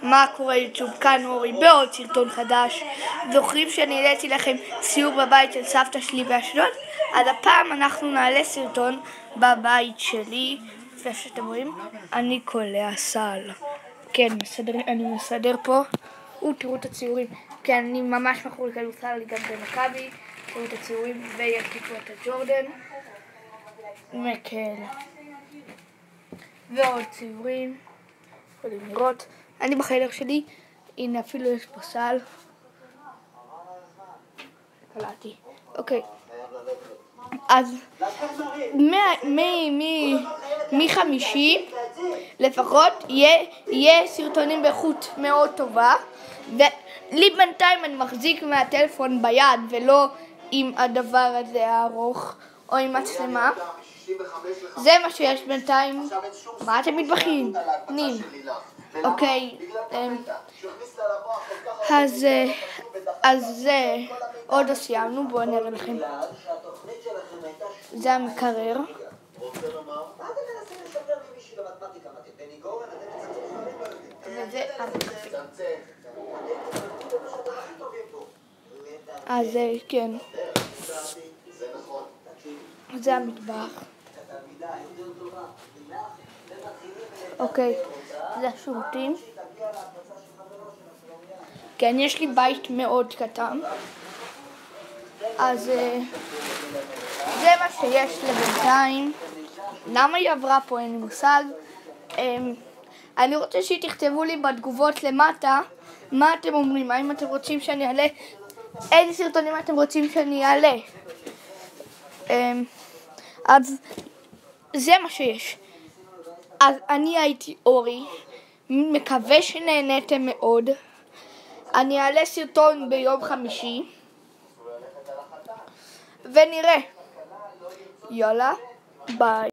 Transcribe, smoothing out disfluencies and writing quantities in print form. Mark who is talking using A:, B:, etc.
A: מה קורה יוטיוב? כאן אורי בעוד סרטון חדש. זוכרים שאני העליתי לכם סיור בבית של סבתא שלי באשדוד? אז הפעם אנחנו נעלה סרטון בבית שלי. כפי שאתם רואים, אני קולע סל. כן, אני מסדר פה. תראו את הציורים. כן, אני ממש מכור לכדורסל, אני גם במכבי. תראו את הציורים, ויש לי פה את הג'ורדן. וכן. ועוד ציורים. יכולים לראות. אני בחדר שלי, הנה אפילו יש פה סל. קלעתי. אוקיי. אז מחמישי לפחות יהיה סרטונים באיכות מאוד טובה. ולי בינתיים אני מחזיק מהטלפון ביד ולא עם הדבר הזה הארוך או עם מצלמה. זה מה שיש בינתיים. מה אתם מתבכים? נים. אוקיי, אז זה עוד לא סיימנו, בואו נראה לכם. זה המקרר. וזה אז כן. זה המטבח. אוקיי, זה השירותים. כן, יש לי בית מאוד קטן. אז זה מה שיש לבינתיים. למה היא עברה פה? אין לי מושג. אני רוצה שתכתבו לי בתגובות למטה מה אתם אומרים. האם אתם רוצים שאני אעלה? איזה סרטונים אתם רוצים שאני אעלה? אז זה מה שיש. אז אני הייתי אורי, מקווה שנהניתם מאוד. אני אעלה סרטון ביום חמישי ונראה. יאללה, ביי.